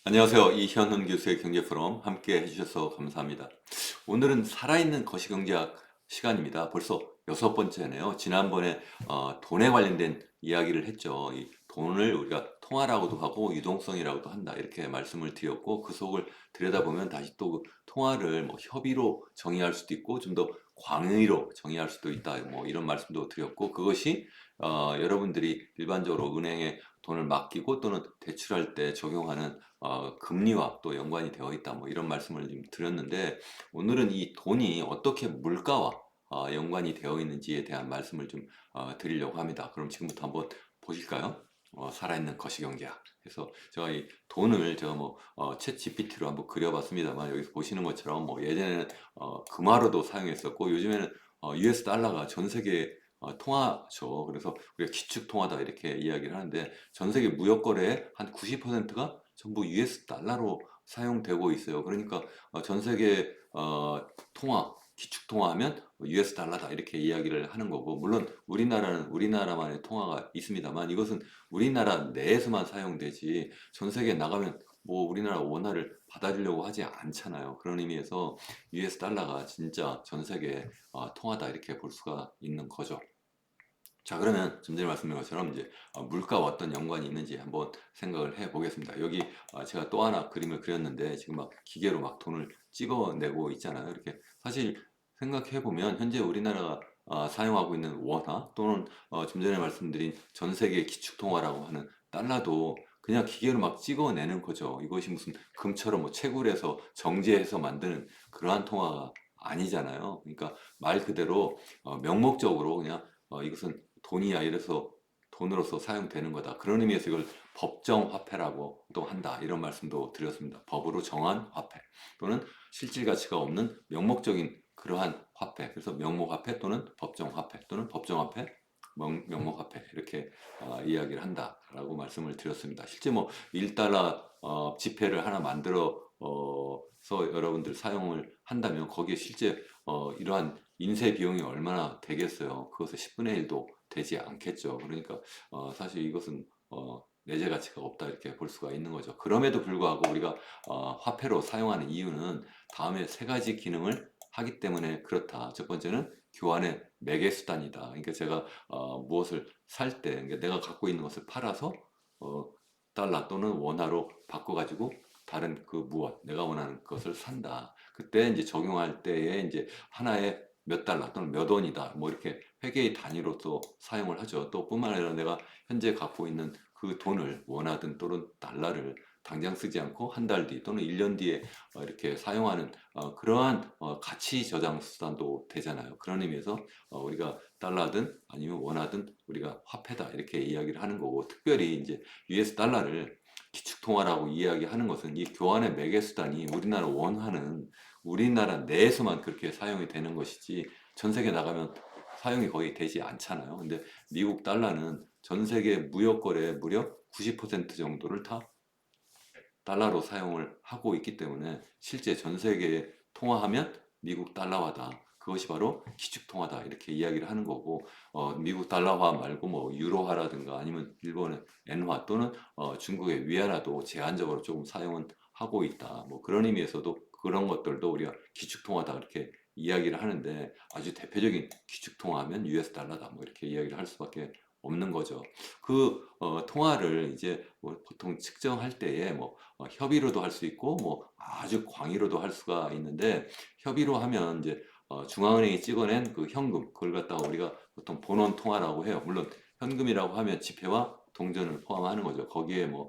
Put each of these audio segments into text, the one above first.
안녕하세요. 이현훈 교수의 경제 포럼 함께 해주셔서 감사합니다. 오늘은 살아있는 거시경제학 시간입니다. 벌써 6번째네요. 지난번에 돈에 관련된 이야기를 했죠. 이 돈을 우리가 통화라고도 하고 유동성이라고도 한다 이렇게 말씀을 드렸고, 그 속을 들여다보면 다시 또 그 통화를 뭐 협의로 정의할 수도 있고 좀 더 광의로 정의할 수도 있다, 뭐 이런 말씀도 드렸고, 그것이 여러분들이 일반적으로 은행에 돈을 맡기고 또는 대출할 때 적용하는 금리와 또 연관이 되어 있다, 뭐 이런 말씀을 좀 드렸는데, 오늘은 이 돈이 어떻게 물가와 연관이 되어 있는지에 대한 말씀을 좀 드리려고 합니다. 그럼 지금부터 한번 보실까요? 살아있는 거시경제학. 그래서 제가 이 돈을 제가 챗 GPT로 한번 그려봤습니다만, 여기서 보시는 것처럼 뭐 예전에는 금화로도 사용했었고, 요즘에는 US 달러가 전 세계 통화죠. 그래서 우리가 기축 통화다 이렇게 이야기를 하는데, 전 세계 무역 거래의 한 90%가 전부 US 달러로 사용되고 있어요. 그러니까 전 세계 통화, 기축 통화하면 US 달러다 이렇게 이야기를 하는 거고, 물론 우리나라는 우리나라만의 통화가 있습니다만, 이것은 우리나라 내에서만 사용되지 전 세계에 나가면 뭐 우리나라 원화를 받아주려고 하지 않잖아요. 그런 의미에서 US 달러가 진짜 전 세계 통화다 이렇게 볼 수가 있는 거죠. 자, 그러면 좀 전에 말씀드린 것처럼 이제 물가와 어떤 연관이 있는지 한번 생각을 해 보겠습니다. 여기 제가 또 하나 그림을 그렸는데, 지금 막 기계로 막 돈을 찍어내고 있잖아요. 이렇게 사실 생각해 보면 현재 우리나라가 사용하고 있는 원화 또는 좀 전에 말씀드린 전 세계 기축통화라고 하는 달러도 그냥 기계로 막 찍어내는 거죠. 이것이 무슨 금처럼 뭐 채굴해서 정제해서 만드는 그러한 통화가 아니잖아요. 그러니까 말 그대로 명목적으로 그냥 이것은 돈이야 이래서 돈으로서 사용되는 거다. 그런 의미에서 이걸 법정 화폐라고 또 한다, 이런 말씀도 드렸습니다. 법으로 정한 화폐 또는 실질 가치가 없는 명목적인 그러한 화폐. 그래서 명목 화폐 또는 법정 화폐 또는 법정 화폐, 명목 화폐 이렇게 이야기를 한다라고 말씀을 드렸습니다. 실제 뭐 1달러 지폐를 하나 만들어 서 여러분들 사용을 한다면 거기에 실제 이러한 인쇄 비용이 얼마나 되겠어요. 그것의 10분의 1도 되지 않겠죠. 그러니까 사실 이것은 내재 가치가 없다 이렇게 볼 수가 있는 거죠. 그럼에도 불구하고 우리가 화폐로 사용하는 이유는 다음에 세 가지 기능을 하기 때문에 그렇다. 첫 번째는 교환의 매개 수단이다. 그러니까 제가 무엇을 살 때, 그러니까 내가 갖고 있는 것을 팔아서 어, 달러 또는 원화로 바꿔가지고 다른 그 무엇, 내가 원하는 것을 산다. 그때 이제 적용할 때에 이제 하나에 몇 달러 또는 몇 원이다, 뭐 이렇게 회계의 단위로서 사용을 하죠. 또 뿐만 아니라 내가 현재 갖고 있는 그 돈을 원하든 또는 달러를 당장 쓰지 않고 한 달 뒤 또는 1년 뒤에 이렇게 사용하는 그러한 가치 저장 수단도 되잖아요. 그런 의미에서 우리가 달러든 아니면 원하든 우리가 화폐다 이렇게 이야기를 하는 거고, 특별히 이제 US 달러를 기축통화라고 이야기하는 것은 이 교환의 매개 수단이 우리나라 원화는 우리나라 내에서만 그렇게 사용이 되는 것이지 전 세계 나가면 사용이 거의 되지 않잖아요. 근데 미국 달러는 전 세계 무역 거래의 무려 90% 정도를 다 달러로 사용을 하고 있기 때문에 실제 전 세계에 통화하면 미국 달러화다. 그것이 바로 기축통화다 이렇게 이야기를 하는 거고, 미국 달러화 말고 뭐 유로화라든가 아니면 일본의 엔화 또는 중국의 위안화도 제한적으로 조금 사용은 하고 있다. 뭐 그런 의미에서도 그런 것들도 우리가 기축통화다 이렇게 이야기를 하는데, 아주 대표적인 기축통화하면 US 달러다 뭐 이렇게 이야기를 할 수밖에 없는 거죠. 그 통화를 이제 뭐 보통 측정할 때에 뭐 협의로도 할 수 있고 뭐 아주 광의로도 할 수가 있는데, 협의로 하면 이제 중앙은행이 찍어낸 그 현금, 그걸 갖다가 우리가 보통 본원 통화라고 해요. 물론 현금이라고 하면 지폐와 동전을 포함하는 거죠. 거기에 뭐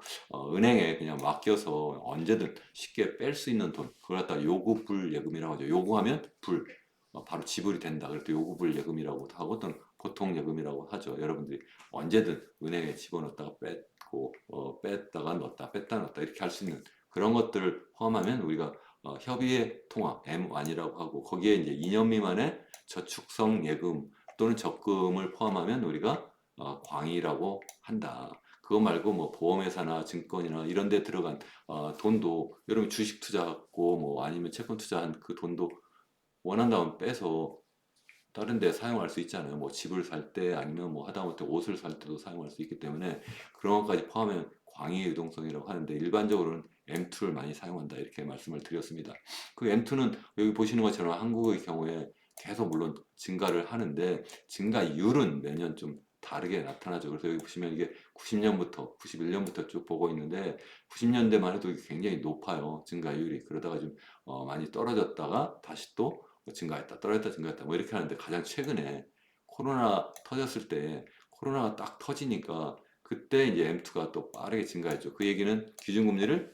은행에 그냥 맡겨서 언제든 쉽게 뺄 수 있는 돈, 그걸 갖다가 요구불 예금이라고 하죠. 요구하면 불 바로 지불이 된다. 그럴 때 요구불 예금이라고 하고 또는 보통 예금이라고 하죠. 여러분들이 언제든 은행에 집어넣었다가 뺐고 뺐다가 넣었다 뺐다 넣었다 이렇게 할 수 있는 그런 것들을 포함하면 우리가 협의의 통화 M1이라고 하고, 거기에 이제 2년 미만의 저축성 예금 또는 적금을 포함하면 우리가 광의라고 한다. 그거 말고 뭐 보험회사나 증권이나 이런 데 들어간 돈도, 여러분 주식 투자하고 뭐 아니면 채권 투자한 그 돈도 원한다면 빼서 다른 데 사용할 수 있잖아요. 뭐 집을 살 때 아니면 뭐 하다못해 옷을 살 때도 사용할 수 있기 때문에 그런 것까지 포함하면 광의 유동성이라고 하는데, 일반적으로는 M2를 많이 사용한다 이렇게 말씀을 드렸습니다. 그 M2는 여기 보시는 것처럼 한국의 경우에 계속 물론 증가를 하는데 증가율은 매년 좀 다르게 나타나죠. 그래서 여기 보시면 이게 90년부터 91년부터 쭉 보고 있는데 90년대만 해도 굉장히 높아요. 증가율이. 그러다가 좀 많이 떨어졌다가 다시 또 증가했다 떨어졌다 증가했다 뭐 이렇게 하는데 가장 최근에 코로나 터졌을 때 코로나가 딱 터지니까 그때 이제 M2가 또 빠르게 증가했죠. 그 얘기는 기준금리를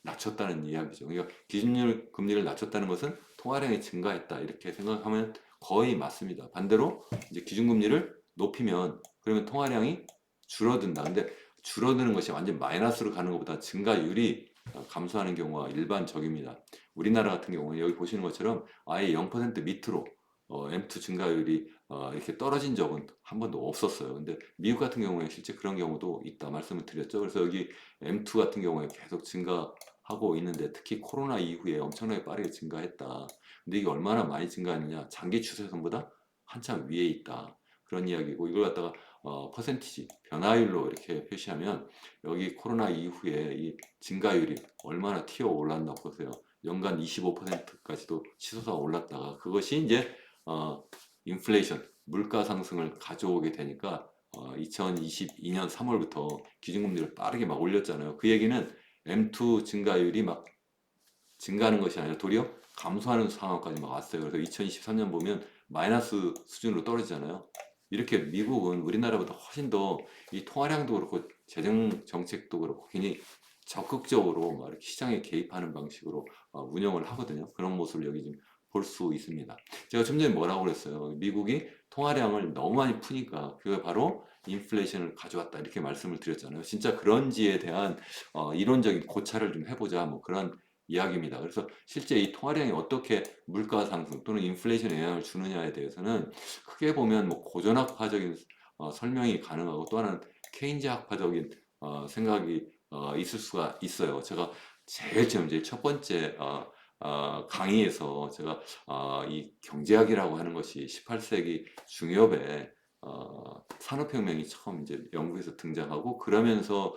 낮췄다는 이야기죠. 그러니까 기준율 금리를 낮췄다는 것은 통화량이 증가했다 이렇게 생각하면 거의 맞습니다. 반대로 이제 기준금리를 높이면 그러면 통화량이 줄어든다. 근데 줄어드는 것이 완전 마이너스로 가는 것보다 증가율이 감소하는 경우가 일반적입니다. 우리나라 같은 경우는 여기 보시는 것처럼 아예 0% 밑으로 M2 증가율이 이렇게 떨어진 적은 한 번도 없었어요. 근데 미국 같은 경우에 실제 그런 경우도 있다 말씀을 드렸죠. 그래서 여기 M2 같은 경우에 계속 증가하고 있는데 특히 코로나 이후에 엄청나게 빠르게 증가했다. 근데 이게 얼마나 많이 증가했느냐? 장기 추세선보다 한참 위에 있다. 그런 이야기고 이걸 갖다가 퍼센티지 변화율로 이렇게 표시하면 여기 코로나 이후에 이 증가율이 얼마나 튀어 올랐나 보세요. 연간 25%까지도 치솟아 올랐다가 그것이 이제 인플레이션 물가 상승을 가져오게 되니까 2022년 3월부터 기준금리를 빠르게 막 올렸잖아요. 그 얘기는 M2 증가율이 막 증가하는 것이 아니라 도리어 감소하는 상황까지 막 왔어요. 그래서 2023년 보면 마이너스 수준으로 떨어지잖아요. 이렇게 미국은 우리나라보다 훨씬 더 이 통화량도 그렇고 재정 정책도 그렇고 굉장히 적극적으로 막 이렇게 시장에 개입하는 방식으로 운영을 하거든요. 그런 모습을 여기 좀 볼 수 있습니다. 제가 좀 전에 뭐라고 그랬어요? 미국이 통화량을 너무 많이 푸니까 그게 바로 인플레이션을 가져왔다 이렇게 말씀을 드렸잖아요. 진짜 그런지에 대한 이론적인 고찰을 좀 해보자 뭐 그런 이야기입니다. 그래서 실제 이 통화량이 어떻게 물가 상승 또는 인플레이션에 영향을 주느냐에 대해서는 크게 보면 뭐 고전학파적인 설명이 가능하고 또 하나는 케인즈 학파적인 생각이 있을 수가 있어요. 제가 제일 처음 이제 첫 번째 강의에서 제가 이 경제학이라고 하는 것이 18세기 중엽에 산업혁명이 처음 이제 영국에서 등장하고 그러면서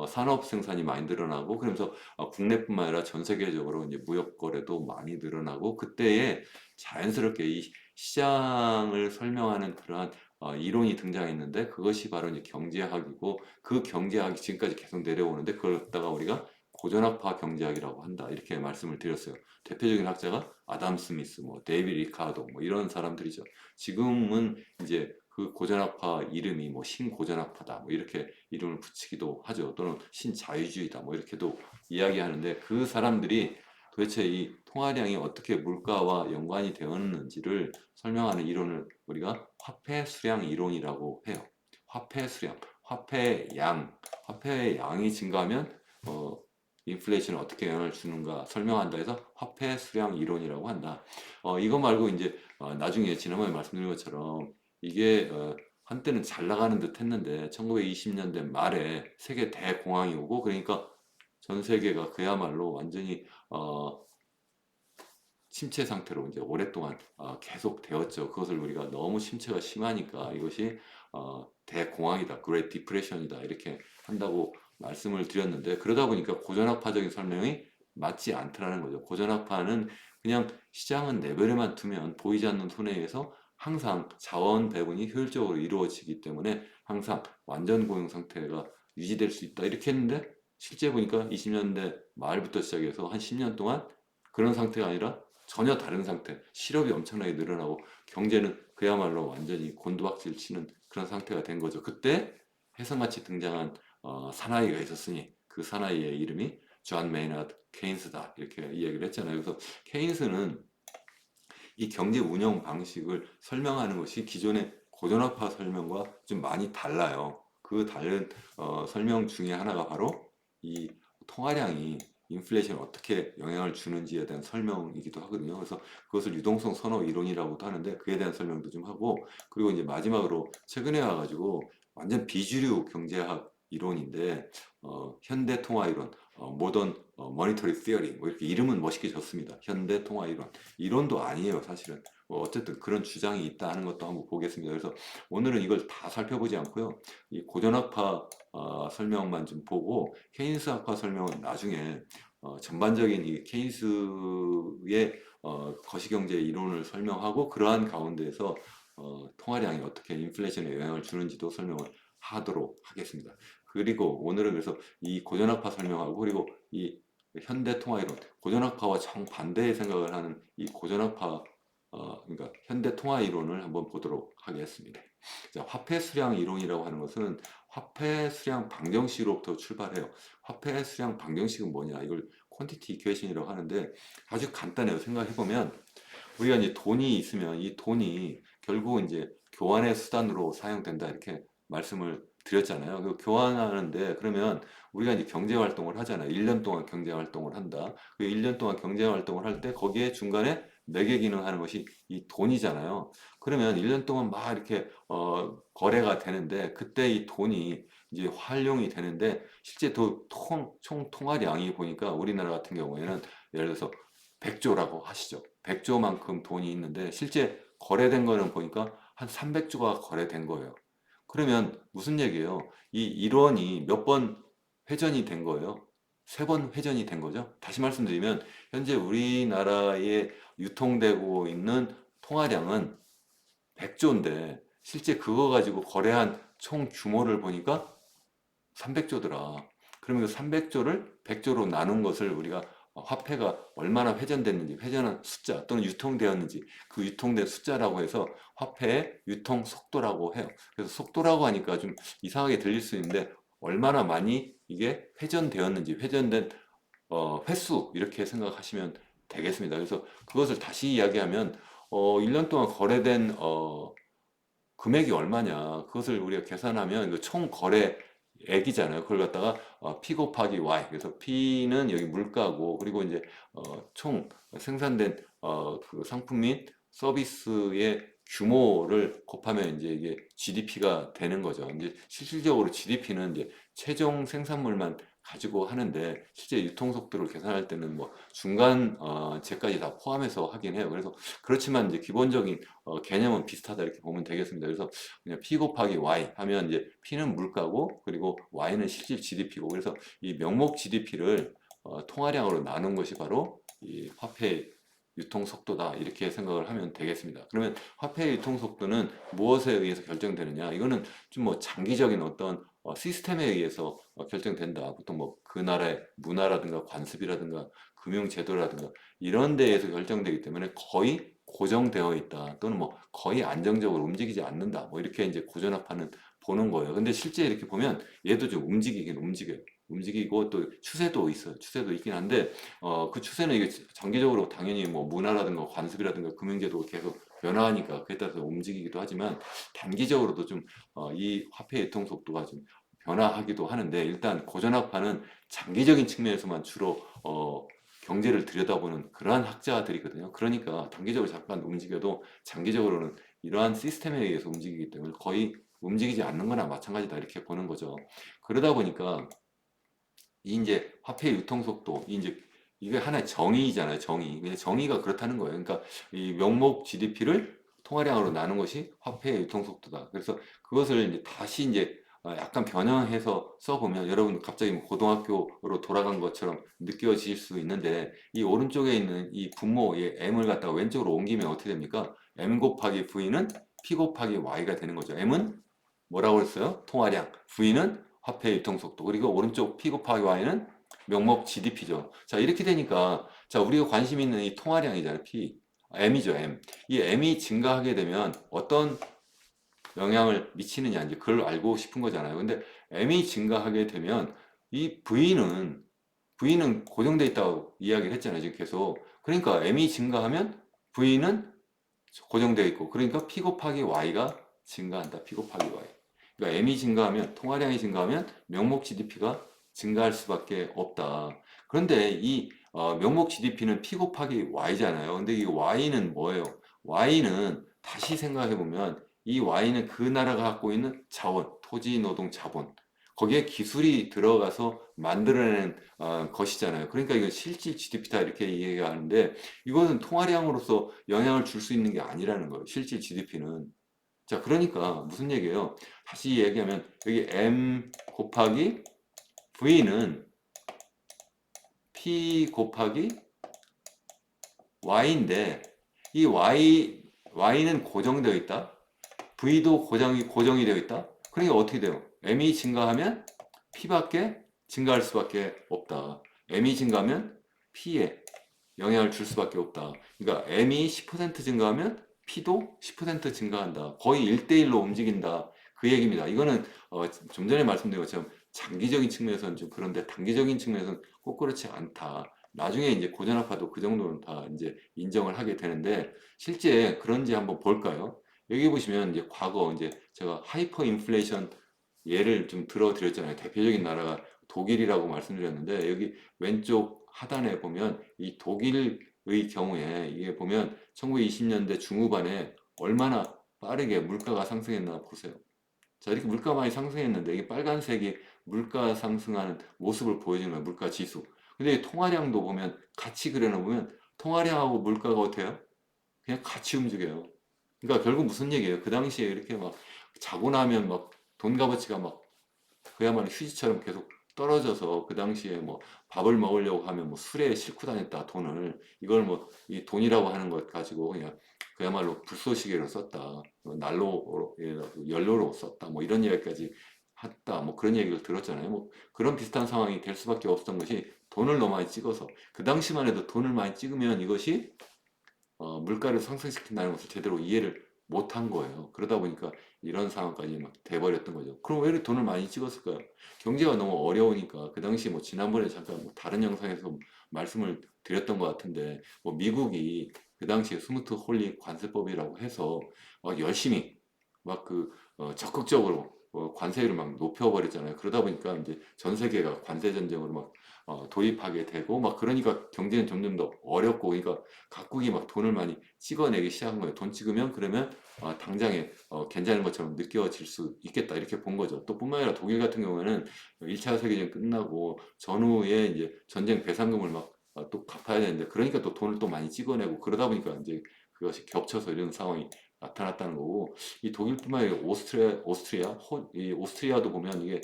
산업 생산이 많이 늘어나고 그러면서 국내뿐만 아니라 전 세계적으로 이제 무역 거래도 많이 늘어나고 그때에 자연스럽게 이 시장을 설명하는 그러한 이론이 등장했는데 그것이 바로 이제 경제학이고 그 경제학이 지금까지 계속 내려오는데 그걸 갖다가 우리가 고전학파 경제학이라고 한다 이렇게 말씀을 드렸어요. 대표적인 학자가 아담 스미스, 뭐 데이비드 리카도 뭐 이런 사람들이죠. 지금은 이제 그 고전학파 이름이 뭐 신고전학파다 뭐 이렇게 이름을 붙이기도 하죠. 또는 신자유주의다 뭐 이렇게도 이야기하는데 그 사람들이 도대체 이 통화량이 어떻게 물가와 연관이 되었는지를 설명하는 이론을 우리가 화폐 수량 이론이라고 해요. 화폐 수량, 화폐의 양이 증가하면 인플레이션을 어떻게 영향을 주는가 설명한다 해서 화폐 수량 이론이라고 한다. 이거 말고 이제 나중에 지난번에 말씀드린 것처럼 이게 한때는 잘 나가는 듯 했는데 1920년대 말에 세계 대공황이 오고 그러니까 전 세계가 그야말로 완전히 침체 상태로 이제 오랫동안 계속 되었죠. 그것을 우리가 너무 침체가 심하니까 이것이 대공황이다, 그레이트 디프레션이다 이렇게 한다고 말씀을 드렸는데 그러다 보니까 고전학파적인 설명이 맞지 않더라는 거죠. 고전학파는 그냥 시장은 레벨에만 두면 보이지 않는 손에 의해서 항상 자원 배분이 효율적으로 이루어지기 때문에 항상 완전 고용 상태가 유지될 수 있다 이렇게 했는데 실제 보니까 20년대 말부터 시작해서 한 10년 동안 그런 상태가 아니라 전혀 다른 상태, 실업이 엄청나게 늘어나고 경제는 그야말로 완전히 곤두박질 치는 그런 상태가 된 거죠. 그때 해성같이 등장한 사나이가 있었으니 그 사나이의 이름이 존 메이너드 케인스다 이렇게 이야기를 했잖아요. 그래서 케인스는 이 경제 운영 방식을 설명하는 것이 기존의 고전학파 설명과 좀 많이 달라요. 그 다른 설명 중에 하나가 바로 이 통화량이 인플레이션에 어떻게 영향을 주는지에 대한 설명이기도 하거든요. 그래서 그것을 유동성 선호 이론이라고도 하는데 그에 대한 설명도 좀 하고 그리고 이제 마지막으로 최근에 와가지고 완전 비주류 경제학 이론인데 현대 통화 이론, 모던 머니터리 시어리 뭐 이렇게 이름은 멋있게 졌습니다. 현대 통화 이론. 이론도 아니에요, 사실은. 어쨌든 그런 주장이 있다 하는 것도 한번 보겠습니다. 그래서 오늘은 이걸 다 살펴보지 않고요. 이 고전학파 설명만 좀 보고 케인스 학파 설명은 나중에 전반적인 이 케인스의 거시경제 이론을 설명하고 그러한 가운데에서 통화량이 어떻게 인플레이션에 영향을 주는지도 설명을 하도록 하겠습니다. 그리고 오늘은 그래서 이 고전학파 설명하고 그리고 이 현대 통화 이론, 고전학파와 정반대의 생각을 하는 이 고전학파 그러니까 현대 통화 이론을 한번 보도록 하겠습니다. 자, 화폐 수량 이론이라고 하는 것은 화폐 수량 방정식으로부터 출발해요. 화폐 수량 방정식은 뭐냐? 이걸 퀀티티 이퀘이션이라고 하는데 아주 간단해요. 생각해 보면 우리가 이제 돈이 있으면 이 돈이 결국 이제 교환의 수단으로 사용된다 이렇게 말씀을 드렸잖아요. 그 교환하는데 그러면 우리가 이제 경제 활동을 하잖아요. 1년 동안 경제 활동을 한다. 그 1년 동안 경제 활동을 할 때 거기에 중간에 매개 기능하는 것이 이 돈이잖아요. 그러면 1년 동안 막 이렇게 거래가 되는데 그때 이 돈이 이제 활용이 되는데 실제 총 통화량이 보니까 우리나라 같은 경우에는 예를 들어서 100조라고 하시죠. 100조만큼 돈이 있는데 실제 거래된 거는 보니까 한 300조가 거래된 거예요. 그러면 무슨 얘기예요? 이 일원이 몇 번 회전이 된 거예요? 3번 회전이 된 거죠. 다시 말씀드리면 현재 우리나라에 유통되고 있는 통화량은 100조인데 실제 그거 가지고 거래한 총 규모를 보니까 300조더라. 그러면 그 300조를 100조로 나눈 것을 우리가 화폐가 얼마나 회전됐는지, 회전한 숫자 또는 유통되었는지 그 유통된 숫자라고 해서 화폐의 유통 속도라고 해요. 그래서 속도라고 하니까 좀 이상하게 들릴 수 있는데 얼마나 많이 이게 회전되었는지, 회전된 횟수 이렇게 생각하시면 되겠습니다. 그래서 그것을 다시 이야기하면 1년 동안 거래된 금액이 얼마냐 그것을 우리가 계산하면 그 총 거래액이잖아요. 그걸 갖다가 P 곱하기 Y 그래서 P는 여기 물가고 그리고 이제 총 생산된 그 상품 및 서비스의 규모를 곱하면 이제 이게 GDP가 되는 거죠. 이제 실질적으로 GDP는 이제 최종 생산물만 가지고 하는데 실제 유통 속도를 계산할 때는 뭐 중간 제까지 다 포함해서 하긴 해요. 그래서 그렇지만 이제 기본적인 개념은 비슷하다 이렇게 보면 되겠습니다. 그래서 그냥 P 곱하기 Y 하면 이제 P는 물가고 그리고 Y는 실질 GDP고 그래서 이 명목 GDP를 통화량으로 나눈 것이 바로 이 화폐 유통 속도다 이렇게 생각을 하면 되겠습니다. 그러면 화폐 유통 속도는 무엇에 의해서 결정되느냐? 이거는 좀 뭐 장기적인 어떤 시스템에 의해서 결정된다. 보통 뭐 그 나라의 문화라든가 관습이라든가 금융제도라든가 이런 데에서 결정되기 때문에 거의 고정되어 있다. 또는 뭐 거의 안정적으로 움직이지 않는다. 뭐 이렇게 이제 고전학파는 보는 거예요. 근데 실제 이렇게 보면 얘도 좀 움직이긴 움직여요. 움직이고 또 추세도 있어요. 추세도 있긴 한데 그 추세는 이게 장기적으로 당연히 뭐 문화라든가 관습이라든가 금융제도가 계속 변화하니까 그에 따라서 움직이기도 하지만 단기적으로도 좀 이 화폐 유통 속도가 좀 변화하기도 하는데 일단 고전학파는 장기적인 측면에서만 주로 경제를 들여다보는 그러한 학자들이거든요. 그러니까 단기적으로 잠깐 움직여도 장기적으로는 이러한 시스템에 의해서 움직이기 때문에 거의 움직이지 않는 거나 마찬가지다 이렇게 보는 거죠. 그러다 보니까 이 이제 화폐 유통 속도 이제 이게 하나의 정의잖아요. 정의. 근데 정의가 그렇다는 거예요. 그러니까 이 명목 GDP를 통화량으로 나눈 것이 화폐 유통 속도다. 그래서 그것을 이제 다시 이제 약간 변형해서 써보면 여러분 갑자기 뭐 고등학교로 돌아간 것처럼 느껴질 수 있는데 이 오른쪽에 있는 이 분모 의 m을 갖다가 왼쪽으로 옮기면 어떻게 됩니까? m 곱하기 v는 p 곱하기 y가 되는 거죠. m은 뭐라고 했어요? 통화량. v는 화폐 유통 속도. 그리고 오른쪽 P 곱하기 Y는 명목 GDP죠. 자, 이렇게 되니까, 자, 우리가 관심 있는 이 통화량이잖아요. P. M이죠, M. 이 M이 증가하게 되면 어떤 영향을 미치느냐, 이제 그걸 알고 싶은 거잖아요. 근데 M이 증가하게 되면 이 V는 고정되어 있다고 이야기를 했잖아요. 지금 계속. 그러니까 M이 증가하면 V는 고정되어 있고, 그러니까 P 곱하기 Y가 증가한다. P 곱하기 Y. 그러니까 M이 증가하면 통화량이 증가하면 명목 GDP가 증가할 수밖에 없다. 그런데 이 명목 GDP는 P 곱하기 Y잖아요. 근데 이 Y는 뭐예요? Y는 다시 생각해 보면 이 Y는 그 나라가 갖고 있는 자원, 토지, 노동, 자본. 거기에 기술이 들어가서 만들어낸 것이잖아요. 그러니까 이건 실질 GDP다 이렇게 이해하는데 이거는 통화량으로서 영향을 줄 수 있는 게 아니라는 거예요. 실질 GDP는. 자, 그러니까 무슨 얘기예요? 다시 얘기하면 여기 M 곱하기 V는 P 곱하기 Y인데 이 Y는 고정되어 있다. V도 고정이 되어 있다. 그러니까 어떻게 돼요? M이 증가하면 P밖에 증가할 수밖에 없다. M이 증가하면 P에 영향을 줄 수밖에 없다. 그러니까 M이 10% 증가하면 P도 10% 증가한다. 거의 1대1로 움직인다. 그 얘기입니다. 이거는 좀 전에 말씀드린 것처럼 장기적인 측면에서는 좀 그런데 단기적인 측면에서는 꼭 그렇지 않다. 나중에 이제 고전압파도 그 정도는 다 이제 인정을 하게 되는데 실제 그런지 한번 볼까요? 여기 보시면 이제 과거 이제 제가 하이퍼 인플레이션 예를 좀 들어드렸잖아요. 대표적인 나라가 독일이라고 말씀드렸는데 여기 왼쪽 하단에 보면 이 독일의 경우에 이게 보면 1920년대 중후반에 얼마나 빠르게 물가가 상승했나 보세요. 자, 이렇게 물가 많이 상승했는데 이게 빨간색이 물가 상승하는 모습을 보여주는 거예요. 물가 지수. 근데 이 통화량도 보면 같이 그려놓으면 통화량하고 물가가 어때요? 그냥 같이 움직여요. 그러니까 결국 무슨 얘기예요? 그 당시에 이렇게 막 자고 나면 막 돈 값어치가 막 그야말로 휴지처럼 계속 떨어져서 그 당시에 뭐 밥을 먹으려고 하면 뭐 술에 싣고 다녔다 돈을 이걸 뭐 이 돈이라고 하는 것 가지고 그냥 그야말로 불쏘시개로 썼다 난로 연료로 썼다 뭐 이런 이야기까지 했다 뭐 그런 얘기를 들었잖아요 뭐 그런 비슷한 상황이 될 수밖에 없었던 것이 돈을 너무 많이 찍어서 그 당시만 해도 돈을 많이 찍으면 이것이 물가를 상승시킨다는 것을 제대로 이해를 못한 거예요. 그러다 보니까 이런 상황까지 막 돼버렸던 거죠. 그럼 왜 이렇게 돈을 많이 찍었을까요? 경제가 너무 어려우니까 그 당시 뭐 지난번에 잠깐 뭐 다른 영상에서 말씀을 드렸던 것 같은데 뭐 미국이 그 당시에 스무트 홀리 관세법이라고 해서 열심히 막 적극적으로 관세율을 막 높여버렸잖아요. 그러다 보니까 이제 전 세계가 관세 전쟁으로 막 도입하게 되고 막 그러니까 경제는 점점 더 어렵고 그러니까 각국이 막 돈을 많이 찍어내기 시작한 거예요. 돈 찍으면 그러면 당장에 괜찮은 것처럼 느껴질 수 있겠다 이렇게 본 거죠. 또 뿐만 아니라 독일 같은 경우에는 1차 세계대전 끝나고 전후에 이제 전쟁 배상금을 막 또 갚아야 되는데 그러니까 또 돈을 또 많이 찍어내고 그러다 보니까 이제 그것이 겹쳐서 이런 상황이 나타났다는 거고 이 독일뿐만 아니라 이 오스트리아도 보면 이게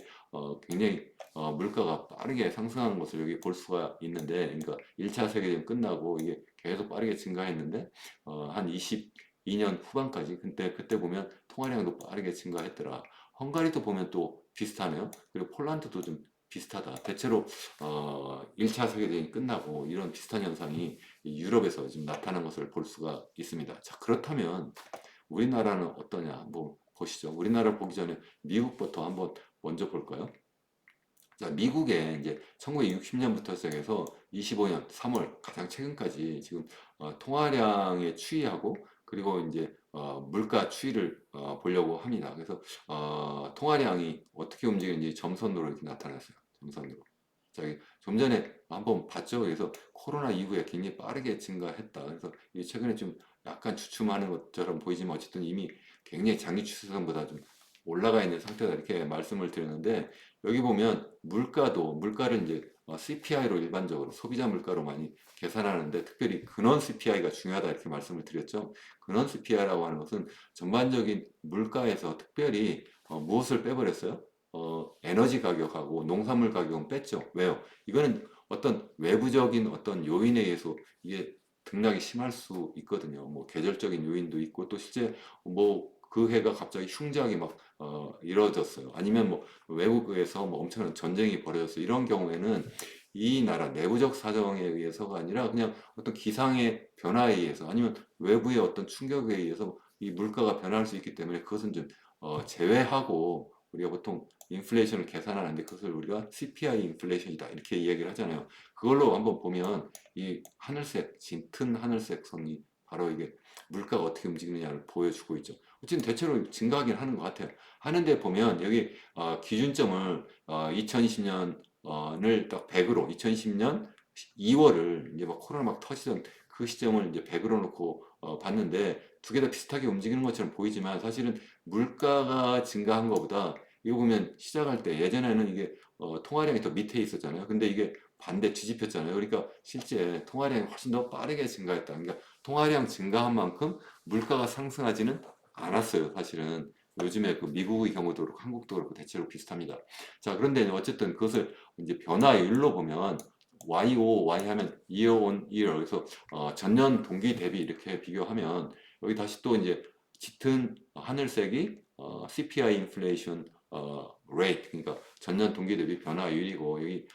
굉장히 물가가 빠르게 상승하는 것을 여기 볼 수가 있는데, 그러니까 1차 세계대전 끝나고 이게 계속 빠르게 증가했는데, 한 22년 후반까지, 그때 보면 통화량도 빠르게 증가했더라. 헝가리도 보면 또 비슷하네요. 그리고 폴란드도 좀 비슷하다. 대체로 1차 세계대전이 끝나고 이런 비슷한 현상이 유럽에서 지금 나타난 것을 볼 수가 있습니다. 자, 그렇다면 우리나라는 어떠냐 한번 보시죠. 우리나라 보기 전에 미국부터 한번 먼저 볼까요? 자, 미국에 이제 1960년부터 시작해서 25년 3월 가장 최근까지 지금 통화량에 추이하고 그리고 이제 물가 추이를 보려고 합니다. 그래서 통화량이 어떻게 움직이는지 점선으로 이렇게 나타났어요. 점선으로. 자, 좀 전에 한번 봤죠. 그래서 코로나 이후에 굉장히 빠르게 증가했다. 그래서 이게 최근에 좀 약간 주춤하는 것처럼 보이지만 어쨌든 이미 굉장히 장기 추세선보다 좀 올라가 있는 상태다 이렇게 말씀을 드렸는데 여기 보면 물가를 이제 CPI로 일반적으로 소비자 물가로 많이 계산하는데 특별히 근원 CPI가 중요하다 이렇게 말씀을 드렸죠. 근원 CPI라고 하는 것은 전반적인 물가에서 특별히 무엇을 빼버렸어요? 에너지 가격하고 농산물 가격은 뺐죠. 왜요? 이거는 어떤 외부적인 어떤 요인에 의해서 이게 등락이 심할 수 있거든요. 뭐 계절적인 요인도 있고 또 실제 뭐 그 해가 갑자기 흉작이 막 이루어졌어요. 아니면 뭐 외국에서 뭐 엄청난 전쟁이 벌어졌어요. 이런 경우에는 이 나라 내부적 사정에 의해서가 아니라 그냥 어떤 기상의 변화에 의해서 아니면 외부의 어떤 충격에 의해서 이 물가가 변할 수 있기 때문에 그것은 좀 제외하고 우리가 보통 인플레이션을 계산하는데 그것을 우리가 CPI 인플레이션이다 이렇게 이야기를 하잖아요. 그걸로 한번 보면 이 하늘색, 짙은 하늘색 선이 바로 이게 물가가 어떻게 움직이느냐를 보여주고 있죠. 어쨌든 대체로 증가하긴 하는 것 같아요. 하는데 보면 여기 기준점을 2020년을 딱 100으로 2020년 2월을 이제 막 코로나 막 터지던 그 시점을 이제 100으로 놓고 봤는데 두 개 다 비슷하게 움직이는 것처럼 보이지만 사실은 물가가 증가한 것보다 이거 보면 시작할 때 예전에는 이게 통화량이 더 밑에 있었잖아요. 근데 이게 반대 뒤집혔잖아요. 그러니까 실제 통화량이 훨씬 더 빠르게 증가했다. 그러니까 통화량 증가한 만큼 물가가 상승하지는 않았어요. 사실은 요즘에 그 미국의 경우도 그렇고 한국도 그렇고 대체로 비슷합니다. 자, 그런데 어쨌든 그것을 이제 변화율로 보면 YO, Y 하면 year on year. 그래서 전년 동기 대비 이렇게 비교하면 여기 다시 또 이제 짙은 하늘색이 CPI 인플레이션 rate, 그러니까 전년 동기 대비 변화율이고, 여기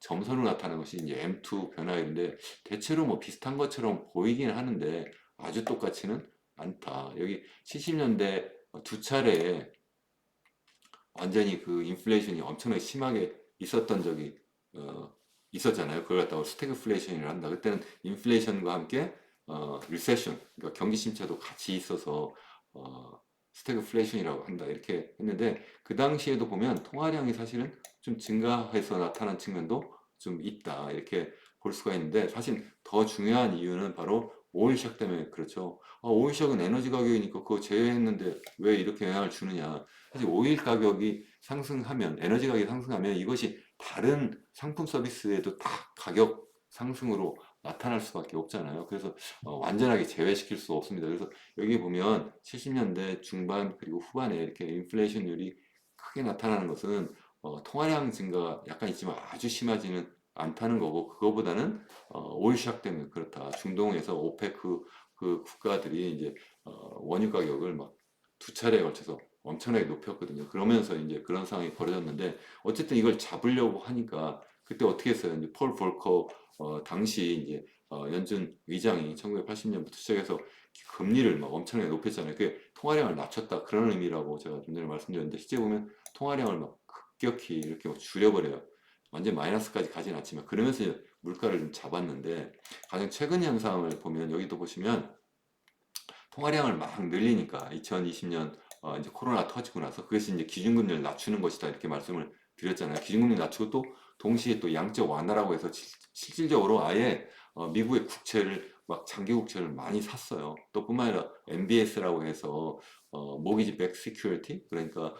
점선으로 나타나는 것이 이제 M2 변화율인데, 대체로 뭐 비슷한 것처럼 보이긴 하는데 아주 똑같지는 않다. 여기 70년대 두 차례에 완전히 그 인플레이션이 엄청나게 심하게 있었던 적이 어, 있었잖아요. 그걸 갖다가 스태그플레이션이라 한다. 그때는 인플레이션과 함께 리세션, 그러니까 경기 침체도 같이 있어서 스태그플레이션이라고 한다. 이렇게 했는데, 그 당시에도 보면 통화량이 사실은 좀 증가해서 나타난 측면도 좀 있다. 이렇게 볼 수가 있는데, 사실 더 중요한 이유는 바로 오일 샥 때문에 그렇죠. 오일 샥은 에너지 가격이니까 그거 제외했는데 왜 이렇게 영향을 주느냐. 사실 오일 가격이 상승하면, 에너지 가격이 상승하면 이것이 다른 상품 서비스에도 다 가격 상승으로 나타날 수밖에 없잖아요. 그래서 완전하게 제외시킬 수 없습니다. 그래서 여기 보면 70년대 중반 그리고 후반에 이렇게 인플레이션율이 크게 나타나는 것은 통화량 증가가 약간 있지만 아주 심하지는 않다는 거고, 그거보다는 오일 샥 때문에 그렇다. 중동에서 오페크 그 국가들이 이제 원유 가격을 막 두 차례에 걸쳐서 엄청나게 높였거든요. 그러면서 이제 그런 상황이 벌어졌는데, 어쨌든 이걸 잡으려고 하니까 그때 어떻게 했어요? 이제 폴 볼커 당시 이제 연준 위장이 1980년부터 시작해서 금리를 막 엄청나게 높였잖아요. 그게 통화량을 낮췄다 그런 의미라고 제가 좀 전에 말씀드렸는데, 실제 보면 통화량을 막 급격히 이렇게 막 줄여버려요. 완전 마이너스까지 가진 않지만 그러면서 이제 물가를 좀 잡았는데, 가장 최근 현상을 보면 여기도 보시면 통화량을 막 늘리니까 2020년 이제 코로나 터지고 나서 그것이 이제 기준금리를 낮추는 것이다 이렇게 말씀을 드렸잖아요. 기준금리 낮추고 또 동시에 또 양적 완화라고 해서 실질적으로 아예 미국의 국채를 막 장기 국채를 많이 샀어요. 또 뿐만 아니라 MBS라고 해서 모기지 백 시큐리티, 그러니까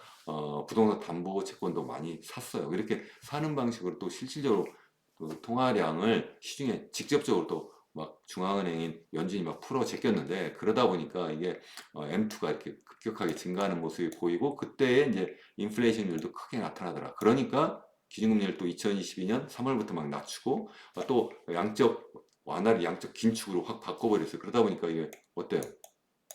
부동산 담보 채권도 많이 샀어요. 이렇게 사는 방식으로 또 실질적으로 그 통화량을 시중에 직접적으로 또 막 중앙은행인 연준이 막 풀어 제꼈는데, 그러다 보니까 이게 M2가 이렇게 급격하게 증가하는 모습이 보이고, 그때에 이제 인플레이션율도 크게 나타나더라. 그러니까 기준금리를 또 2022년 3월부터 막 낮추고 또 양적 완화를 양적 긴축으로 확 바꿔버렸어요. 그러다 보니까 이게 어때요?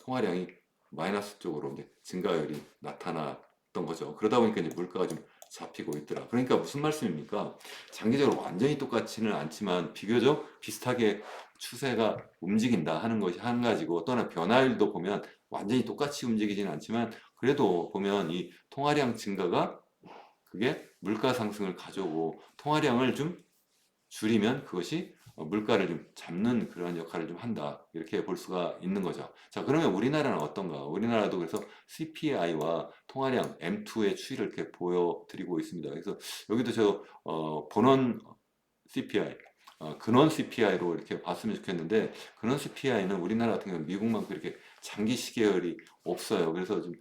통화량이 마이너스 쪽으로 이제 증가율이 나타났던 거죠. 그러다 보니까 이제 물가가 좀 잡히고 있더라. 그러니까 무슨 말씀입니까? 장기적으로 완전히 똑같지는 않지만 비교적 비슷하게 추세가 움직인다 하는 것이 한 가지고, 또는 변화율도 보면 완전히 똑같이 움직이지는 않지만 그래도 보면 이 통화량 증가가 그게 물가 상승을 가져오고, 통화량을 좀 줄이면 그것이 물가를 좀 잡는 그런 역할을 좀 한다. 이렇게 볼 수가 있는 거죠. 자, 그러면 우리나라는 어떤가? 우리나라도 그래서 CPI와 통화량 M2의 추이를 이렇게 보여드리고 있습니다. 그래서 여기도 저 본원 CPI, 근원 CPI로 이렇게 봤으면 좋겠는데, 근원 CPI는 우리나라 같은 경우는 미국만큼 이렇게 장기 시계열이 없어요. 그래서 좀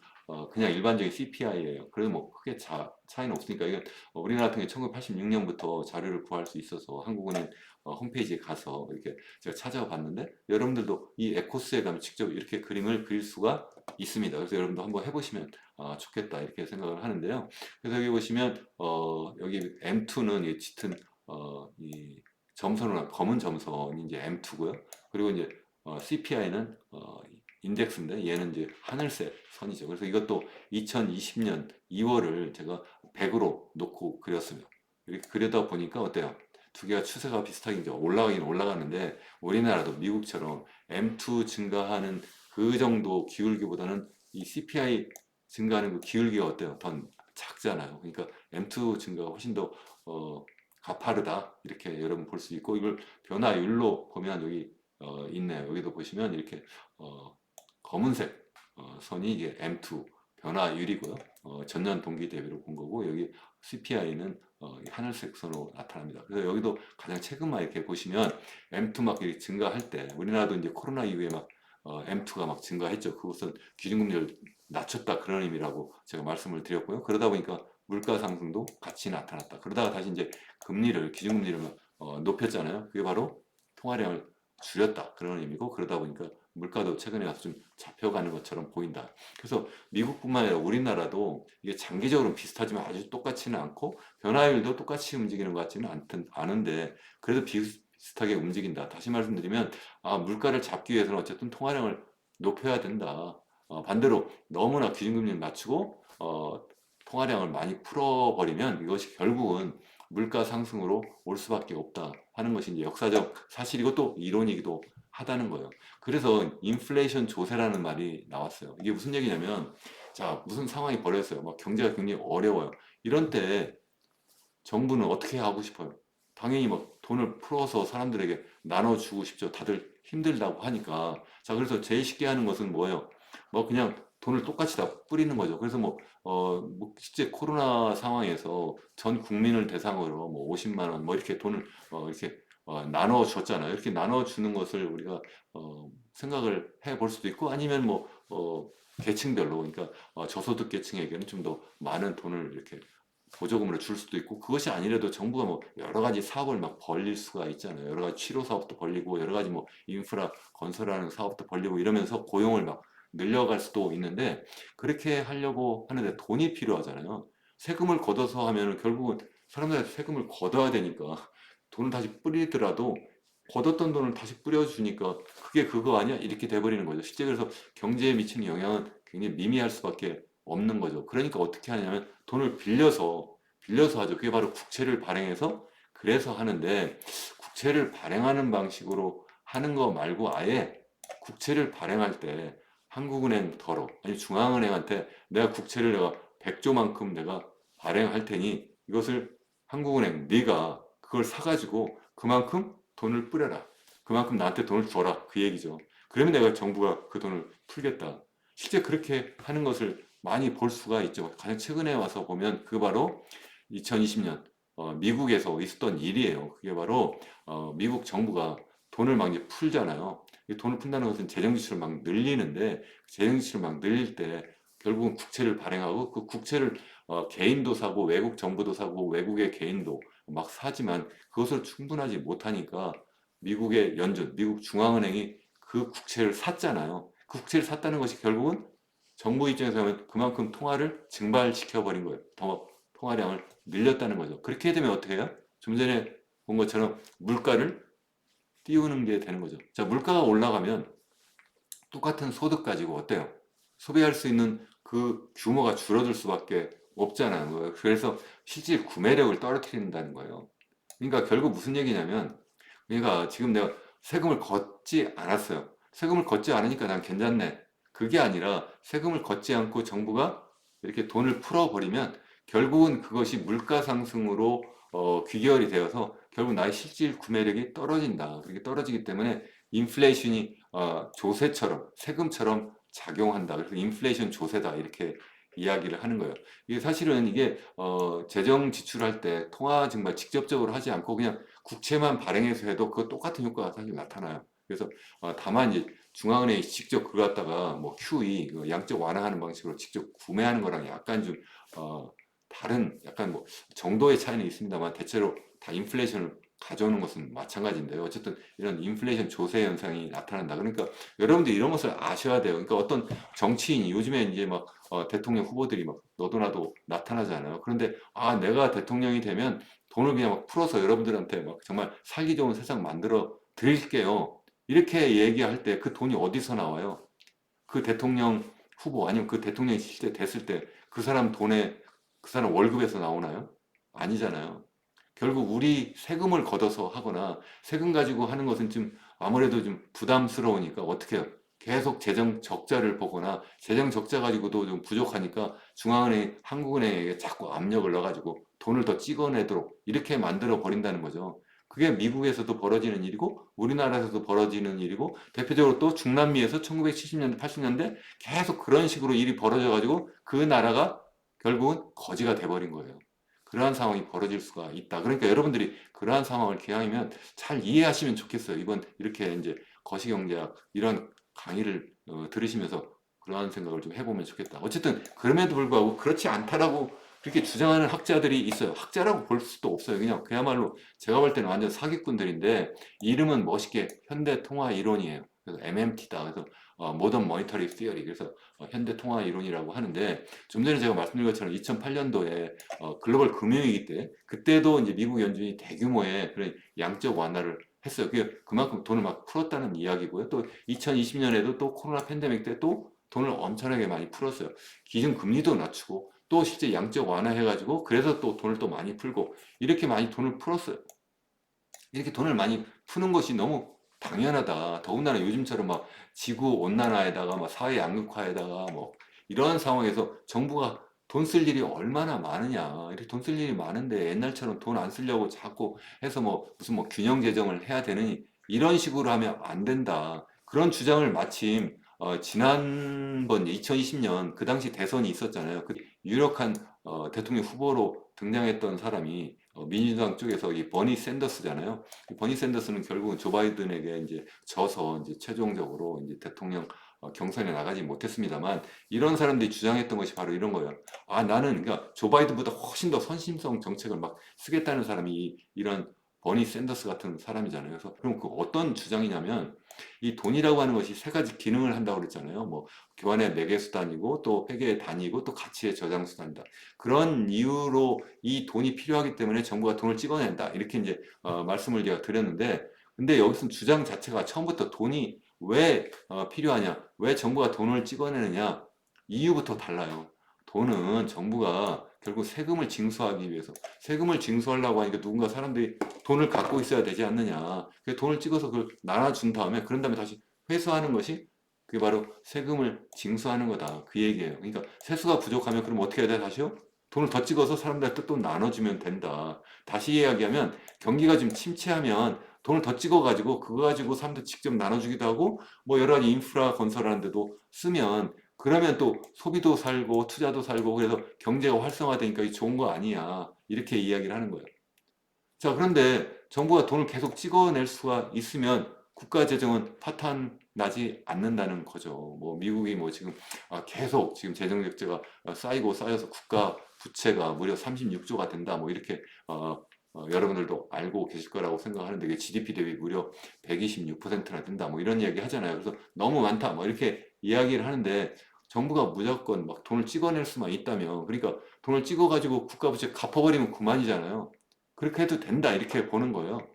그냥 일반적인 CPI예요. 그래도 뭐 크게 차이는 없으니까, 이건 우리나라 같은 경우 1986년부터 자료를 구할 수 있어서 한국은행 홈페이지에 가서 이렇게 제가 찾아봤는데, 여러분들도 이 에코스에 가면 직접 이렇게 그림을 그릴 수가 있습니다. 그래서 여러분도 한번 해보시면 좋겠다 이렇게 생각을 하는데요. 그래서 여기 보시면 여기 M2는 이 짙은 이 점선으로 검은 점선이 이제 M2고요. 그리고 이제 CPI는 인덱스인데 얘는 이제 하늘색 선이죠. 그래서 이것도 2020년 2월을 제가 100으로 놓고 그렸습니다. 이렇게 그려다 보니까 어때요? 두 개가 추세가 비슷하게 이제 올라가긴 올라가는데, 우리나라도 미국처럼 M2 증가하는 그 정도 기울기보다는 이 CPI 증가하는 그 기울기가 어때요? 더 작잖아요. 그러니까 M2 증가가 훨씬 더 가파르다 이렇게 여러분 볼 수 있고, 이걸 변화율로 보면 여기 있네요. 여기도 보시면 이렇게 검은색 선이 이게 M2 변화율이고요. 전년 동기 대비로 본 거고, 여기 CPI는 하늘색 선으로 나타납니다. 그래서 여기도 가장 최근만 이렇게 보시면 M2 막 이렇게 증가할 때, 우리나라도 이제 코로나 이후에 막 M2가 막 증가했죠. 그것은 기준금리를 낮췄다 그런 의미라고 제가 말씀을 드렸고요. 그러다 보니까 물가 상승도 같이 나타났다. 그러다가 다시 이제 기준금리를 높였잖아요. 그게 바로 통화량을 줄였다 그런 의미고, 그러다 보니까 물가도 최근에 와서 좀 잡혀가는 것처럼 보인다. 그래서 미국뿐만 아니라 우리나라도 이게 장기적으로 비슷하지만 아주 똑같지는 않고 변화율도 똑같이 움직이는 것 같지는 않은데 그래도 비슷하게 움직인다. 다시 말씀드리면 물가를 잡기 위해서는 어쨌든 통화량을 높여야 된다. 반대로 너무나 기준금리를 낮추고 통화량을 많이 풀어버리면 이것이 결국은 물가 상승으로 올 수밖에 없다 하는 것이 이제 역사적 사실이고 또 이론이기도 하다는 거예요. 그래서 인플레이션 조세라는 말이 나왔어요. 이게 무슨 얘기냐면 자 무슨 상황이 벌어졌어요. 막 경제가 굉장히 어려워요. 이런 때 정부는 어떻게 하고 싶어요? 당연히 막 돈을 풀어서 사람들에게 나눠주고 싶죠. 다들 힘들다고 하니까. 자, 그래서 제일 쉽게 하는 것은 뭐예요? 뭐 그냥 돈을 똑같이 다 뿌리는 거죠. 그래서 뭐 실제 코로나 상황에서 전 국민을 대상으로 뭐 50만 원, 뭐 이렇게 돈을 이렇게 나눠줬잖아요. 이렇게 나눠주는 것을 우리가 생각을 해볼 수도 있고 아니면 계층별로, 그러니까 저소득 계층에게는 좀 더 많은 돈을 이렇게 보조금으로 줄 수도 있고 그것이 아니라도 정부가 뭐 여러 가지 사업을 막 벌릴 수가 있잖아요. 여러 가지 치료 사업도 벌리고 여러 가지 뭐 인프라 건설하는 사업도 벌리고 이러면서 고용을 막 늘려갈 수도 있는데 그렇게 하려고 하는데 돈이 필요하잖아요. 세금을 걷어서 하면은 결국은 사람들한테 세금을 걷어야 되니까 돈을 다시 뿌리더라도 걷었던 돈을 다시 뿌려주니까 그게 그거 아니야? 이렇게 돼버리는 거죠. 실제 그래서 경제에 미치는 영향은 굉장히 미미할 수밖에 없는 거죠. 그러니까 어떻게 하냐면 돈을 빌려서 하죠. 그게 바로 국채를 발행해서 그래서 하는데 국채를 발행하는 방식으로 하는 거 말고 아예 국채를 발행할 때 한국은행더러 아니 중앙은행한테 내가 국채를 내가 100조만큼 내가 발행할 테니 이것을 한국은행 네가 그걸 사가지고 그만큼 돈을 뿌려라. 그만큼 나한테 돈을 줘라. 그 얘기죠. 그러면 내가 정부가 그 돈을 풀겠다. 실제 그렇게 하는 것을 많이 볼 수가 있죠. 가장 최근에 와서 보면 그 바로 2020년 미국에서 있었던 일이에요. 그게 바로 미국 정부가 돈을 막 이제 풀잖아요. 이 돈을 푼다는 것은 재정 지출을 막 늘리는데 재정 지출을 막 늘릴 때 결국은 국채를 발행하고 그 국채를 개인도 사고 외국 정부도 사고 외국의 개인도 막 사지만 그것으로 충분하지 못하니까 미국의 연준, 미국 중앙은행이 그 국채를 샀잖아요. 그 국채를 샀다는 것이 결국은 정부 입장에서 하면 그만큼 통화를 증발시켜 버린 거예요. 더 통화량을 늘렸다는 거죠. 그렇게 되면 어떻게 해요? 좀 전에 본 것처럼 물가를 띄우는 게 되는 거죠. 자, 물가가 올라가면 똑같은 소득 가지고 어때요? 소비할 수 있는 그 규모가 줄어들 수밖에 없잖아요. 그래서 실질 구매력을 떨어뜨린다는 거예요. 그러니까 결국 무슨 얘기냐면, 그러니까 지금 내가 세금을 걷지 않았어요. 세금을 걷지 않으니까 난 괜찮네. 그게 아니라 세금을 걷지 않고 정부가 이렇게 돈을 풀어버리면 결국은 그것이 물가 상승으로 귀결이 되어서 결국 나의 실질 구매력이 떨어진다. 그렇게 떨어지기 때문에 인플레이션이 조세처럼 세금처럼 작용한다. 그래서 인플레이션 조세다 이렇게 이야기를 하는 거예요. 이게 사실은 이게 재정 지출할 때 통화 증발 직접적으로 하지 않고 그냥 국채만 발행해서 해도 그 똑같은 효과가 사실 나타나요. 그래서 다만 이제 중앙은행이 직접 그걸 갖다가 뭐 QE 그 양적 완화하는 방식으로 직접 구매하는 거랑 약간 좀 다른 약간 뭐 정도의 차이는 있습니다만 대체로 다 인플레이션을 가져오는 것은 마찬가지인데요. 어쨌든 이런 인플레이션 조세 현상이 나타난다. 그러니까 여러분들 이런 것을 아셔야 돼요. 그러니까 어떤 정치인이 요즘에 이제 막 대통령 후보들이 막 너도 나도 나타나잖아요. 그런데 내가 대통령이 되면 돈을 그냥 막 풀어서 여러분들한테 막 정말 살기 좋은 세상 만들어 드릴게요. 이렇게 얘기할 때 그 돈이 어디서 나와요? 그 대통령 후보 아니면 그 대통령이 실제 됐을 때 그 사람 돈에 그 사람 월급에서 나오나요? 아니잖아요. 결국 우리 세금을 걷어서 하거나 세금 가지고 하는 것은 좀 아무래도 좀 부담스러우니까 어떻게 해요? 계속 재정 적자를 보거나 재정 적자 가지고도 좀 부족하니까 중앙은행, 한국은행에게 자꾸 압력을 넣어가지고 돈을 더 찍어내도록 이렇게 만들어 버린다는 거죠. 그게 미국에서도 벌어지는 일이고 우리나라에서도 벌어지는 일이고 대표적으로 또 중남미에서 1970년대, 80년대 계속 그런 식으로 일이 벌어져 가지고 그 나라가 결국은 거지가 돼버린 거예요. 그러한 상황이 벌어질 수가 있다. 그러니까 여러분들이 그러한 상황을 기왕이면 잘 이해하시면 좋겠어요. 이번 이렇게 이제 거시경제학 이런 강의를 들으시면서 그러한 생각을 좀 해보면 좋겠다. 어쨌든 그럼에도 불구하고 그렇지 않다라고 그렇게 주장하는 학자들이 있어요. 학자라고 볼 수도 없어요. 그냥 그야말로 제가 볼 때는 완전 사기꾼들인데 이름은 멋있게 현대통화 이론이에요. 그래서 MMT다. 그래서 모던 머니터리 시어리. 그래서 현대 통화 이론이라고 하는데 좀 전에 제가 말씀드린 것처럼 2008년도에 글로벌 금융위기 때 그때도 이제 미국 연준이 대규모의 그런 양적 완화를 했어요. 그게 그만큼 돈을 막 풀었다는 이야기고요. 또 2020년에도 또 코로나 팬데믹 때 또 돈을 엄청나게 많이 풀었어요. 기준 금리도 낮추고 또 실제 양적 완화해가지고 그래서 또 돈을 또 많이 풀고 이렇게 많이 돈을 풀었어요. 이렇게 돈을 많이 푸는 것이 너무 당연하다. 더군다나 요즘처럼 막 지구 온난화에다가 막 사회 양극화에다가 뭐 이런 상황에서 정부가 돈 쓸 일이 얼마나 많으냐. 이렇게 돈 쓸 일이 많은데 옛날처럼 돈 안 쓰려고 자꾸 해서 뭐 무슨 뭐 균형 재정을 해야 되느니 이런 식으로 하면 안 된다. 그런 주장을 마침 지난번 2020년 그 당시 대선이 있었잖아요. 그 유력한 대통령 후보로 등장했던 사람이 민주당 쪽에서 이 버니 샌더스잖아요. 이 버니 샌더스는 결국은 조 바이든에게 이제 져서 이제 최종적으로 이제 대통령 경선에 나가지 못했습니다만 이런 사람들이 주장했던 것이 바로 이런 거예요. 아, 나는 그러니까 조 바이든보다 훨씬 더 선심성 정책을 막 쓰겠다는 사람이 이런 버니 샌더스 같은 사람이잖아요. 그래서 그럼 그 어떤 주장이냐면 이 돈이라고 하는 것이 세 가지 기능을 한다고 그랬잖아요. 뭐 교환의 매개 수단이고 또 회계의 단위고 또 가치의 저장 수단이다. 그런 이유로 이 돈이 필요하기 때문에 정부가 돈을 찍어낸다. 이렇게 이제 말씀을 제가 드렸는데, 근데 여기서 주장 자체가 처음부터 돈이 왜 필요하냐, 왜 정부가 돈을 찍어내느냐, 이유부터 달라요. 돈은 정부가 결국 세금을 징수하기 위해서, 세금을 징수하려고 하니까 누군가 사람들이 돈을 갖고 있어야 되지 않느냐. 그 돈을 찍어서 그걸 나눠준 다음에, 그런 다음에 다시 회수하는 것이 그게 바로 세금을 징수하는 거다. 그 얘기예요. 그러니까 세수가 부족하면 그럼 어떻게 해야 돼, 다시요? 돈을 더 찍어서 사람들한테 또 나눠주면 된다. 다시 이야기하면 경기가 좀 침체하면 돈을 더 찍어가지고 그거 가지고 사람들 직접 나눠주기도 하고 뭐 여러 가지 인프라 건설하는 데도 쓰면 그러면 또 소비도 살고 투자도 살고 그래서 경제가 활성화되니까 이 좋은 거 아니야. 이렇게 이야기를 하는 거예요. 자, 그런데 정부가 돈을 계속 찍어낼 수가 있으면 국가 재정은 파탄 나지 않는다는 거죠. 뭐 미국이 뭐 지금 계속 지금 재정 적자가 쌓이고 쌓여서 국가 부채가 무려 36조가 된다. 뭐 이렇게 여러분들도 알고 계실 거라고 생각하는데 이게 GDP 대비 무려 126%나 된다. 뭐 이런 이야기 하잖아요. 그래서 너무 많다. 뭐 이렇게 이야기를 하는데 정부가 무조건 막 돈을 찍어낼 수만 있다면 그러니까 돈을 찍어가지고 국가 부채 갚아버리면 그만이잖아요. 그렇게 해도 된다 이렇게 보는 거예요.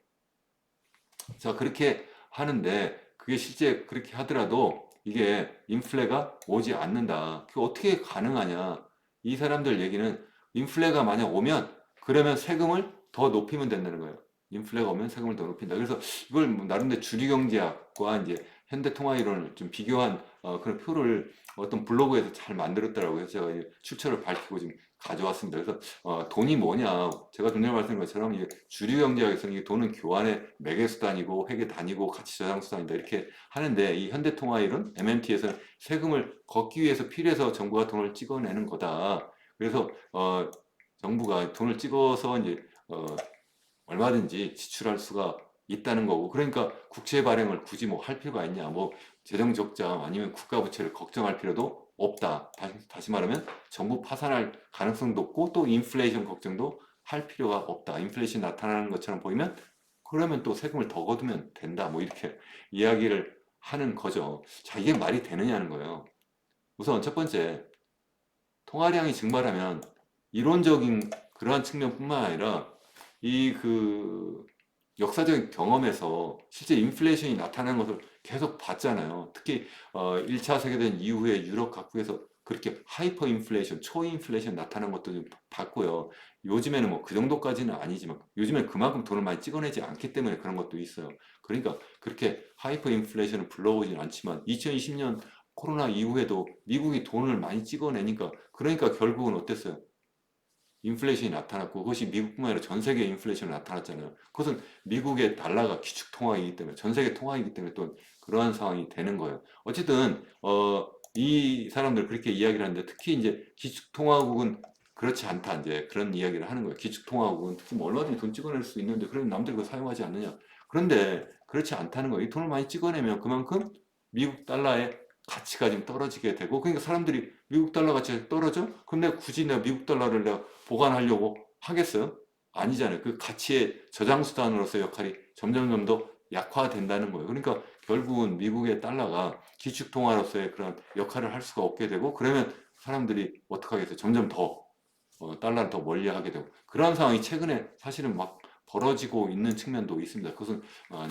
자, 그렇게 하는데 그게 실제 그렇게 하더라도 이게 인플레가 오지 않는다. 그게 어떻게 가능하냐? 이 사람들 얘기는 인플레가 만약 오면 그러면 세금을 더 높이면 된다는 거예요. 인플레가 오면 세금을 더 높인다. 그래서 이걸 뭐 나름대로 주류경제학과 이제 현대통화이론을 좀 비교한 그런 표를 어떤 블로그에서 잘 만들었더라고요. 제가 출처를 밝히고 지금 가져왔습니다. 그래서 돈이 뭐냐? 제가 좀 전에 말씀드린 것처럼 이게 주류 경제학에서는 이 돈은 교환의 매개 수단이고 회계 단위고 가치 저장 수단이다 이렇게 하는데 이 현대통화이론 MMT에서는 세금을 걷기 위해서 필요해서 정부가 돈을 찍어내는 거다. 그래서 정부가 돈을 찍어서 이제 얼마든지 지출할 수가 있다는 거고 그러니까 국채 발행을 굳이 뭐 할 필요가 있냐 뭐 재정 적자 아니면 국가 부채를 걱정할 필요도 없다. 다시 말하면 정부 파산할 가능성도 없고 또 인플레이션 걱정도 할 필요가 없다. 인플레이션 나타나는 것처럼 보이면 그러면 또 세금을 더 거두면 된다. 뭐 이렇게 이야기를 하는 거죠. 자, 이게 말이 되느냐는 거예요. 우선 첫 번째, 통화량이 증발하면 이론적인 그러한 측면뿐만 아니라 이 역사적인 경험에서 실제 인플레이션이 나타나는 것을 계속 봤잖아요. 특히 1차 세계대전 이후에 유럽 각국에서 그렇게 하이퍼 인플레이션, 초인플레이션 나타난 것도 좀 봤고요. 요즘에는 뭐 그 정도까지는 아니지만 요즘엔 그만큼 돈을 많이 찍어내지 않기 때문에 그런 것도 있어요. 그러니까 그렇게 하이퍼 인플레이션을 불러오진 않지만 2020년 코로나 이후에도 미국이 돈을 많이 찍어내니까 그러니까 결국은 어땠어요? 인플레이션이 나타났고 그것이 미국뿐만 아니라 전 세계 인플레이션이 나타났잖아요. 그것은 미국의 달러가 기축 통화이기 때문에 전 세계 통화이기 때문에 또 그러한 상황이 되는 거예요. 어쨌든 이 사람들 그렇게 이야기를 하는데 특히 이제 기축 통화국은 그렇지 않다 이제 그런 이야기를 하는 거예요. 기축 통화국은 특히 뭐 얼마든지 돈 찍어낼 수 있는데 그럼 남들이 그거 사용하지 않느냐. 그런데 그렇지 않다는 거예요. 이 돈을 많이 찍어내면 그만큼 미국 달러의 가치가 좀 떨어지게 되고 그러니까 사람들이 미국 달러 가치가 떨어져? 그럼 내가 굳이 내가 미국 달러를 내가 보관하려고 하겠어요? 아니잖아요. 그 가치의 저장 수단으로서 역할이 점점 더 약화된다는 거예요. 그러니까 결국은 미국의 달러가 기축통화로서의 그런 역할을 할 수가 없게 되고, 그러면 사람들이 어떻게 하겠어요? 점점 더 달러를 더 멀리하게 되고, 그러한 상황이 최근에 사실은 막 벌어지고 있는 측면도 있습니다. 그것은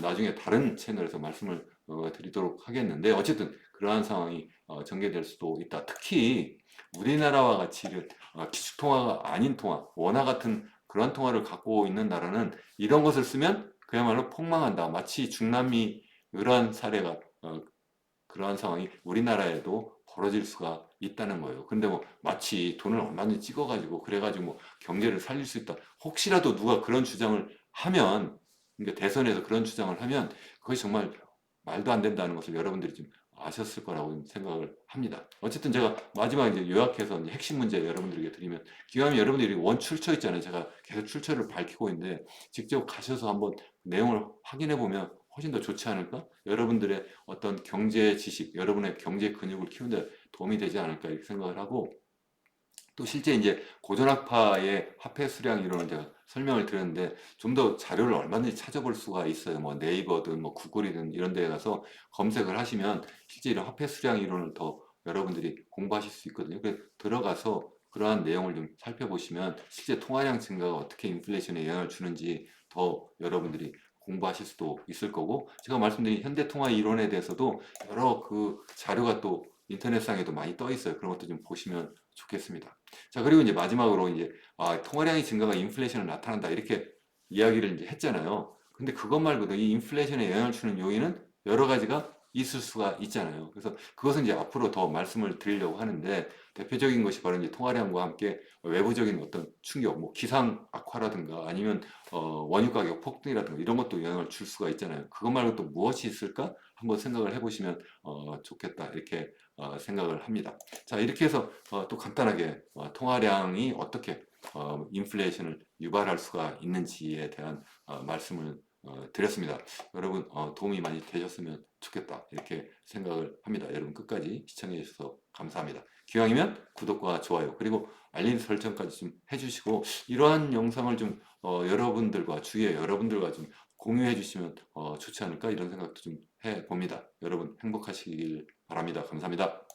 나중에 다른 채널에서 말씀을 드리도록 하겠는데, 어쨌든 그러한 상황이 전개될 수도 있다. 특히 우리나라와 같이 기축통화가 아닌 통화, 원화 같은 그런 통화를 갖고 있는 나라는 이런 것을 쓰면 그야말로 폭망한다. 마치 중남미 이러한 사례가 그러한 상황이 우리나라에도 벌어질 수가 있다는 거예요. 근데 뭐 마치 돈을 얼마든지 찍어가지고 그래가지고 뭐 경제를 살릴 수 있다. 혹시라도 누가 그런 주장을 하면, 그러니까 대선에서 그런 주장을 하면 그것이 정말 말도 안 된다는 것을 여러분들이 좀 아셨을 거라고 생각을 합니다. 어쨌든 제가 마지막 이제 요약해서 이제 핵심 문제 여러분들에게 드리면, 기왕이면 여러분들이 원 출처 있잖아요. 제가 계속 출처를 밝히고 있는데 직접 가셔서 한번 내용을 확인해 보면 훨씬 더 좋지 않을까? 여러분들의 어떤 경제 지식, 여러분의 경제 근육을 키우는 데 도움이 되지 않을까 이렇게 생각을 하고, 또 실제 이제 고전학파의 화폐 수량 이론을 제가 설명을 드렸는데 좀 더 자료를 얼마든지 찾아볼 수가 있어요. 뭐 네이버든 뭐 구글이든 이런 데에 가서 검색을 하시면 실제 이런 화폐 수량 이론을 더 여러분들이 공부하실 수 있거든요. 그래서 들어가서 그러한 내용을 좀 살펴보시면 실제 통화량 증가가 어떻게 인플레이션에 영향을 주는지 더 여러분들이 공부하실 수도 있을 거고, 제가 말씀드린 현대통화 이론에 대해서도 여러 그 자료가 또 인터넷상에도 많이 떠 있어요. 그런 것도 좀 보시면 좋겠습니다. 자, 그리고 이제 마지막으로 이제 통화량의 증가가 인플레이션을 나타난다 이렇게 이야기를 이제 했잖아요. 근데 그것 말고도 이 인플레이션에 영향을 주는 요인은 여러 가지가 있을 수가 있잖아요. 그래서 그것은 이제 앞으로 더 말씀을 드리려고 하는데, 대표적인 것이 바로 이제 통화량과 함께 외부적인 어떤 충격, 뭐 기상 악화라든가 아니면 원유 가격 폭등이라든가 이런 것도 영향을 줄 수가 있잖아요. 그것 말고 또 무엇이 있을까? 한번 생각을 해보시면 좋겠다 이렇게 생각을 합니다. 자, 이렇게 해서 또 간단하게 통화량이 어떻게 인플레이션을 유발할 수가 있는지에 대한 말씀을 드렸습니다. 여러분 도움이 많이 되셨으면 좋겠다 이렇게 생각을 합니다. 여러분 끝까지 시청해 주셔서 감사합니다. 기왕이면 구독과 좋아요 그리고 알림 설정까지 좀 해주시고, 이러한 영상을 좀 여러분들과 주위에 여러분들과 좀 공유해 주시면 좋지 않을까 이런 생각도 좀 해봅니다. 여러분 행복하시길 바랍니다. 감사합니다.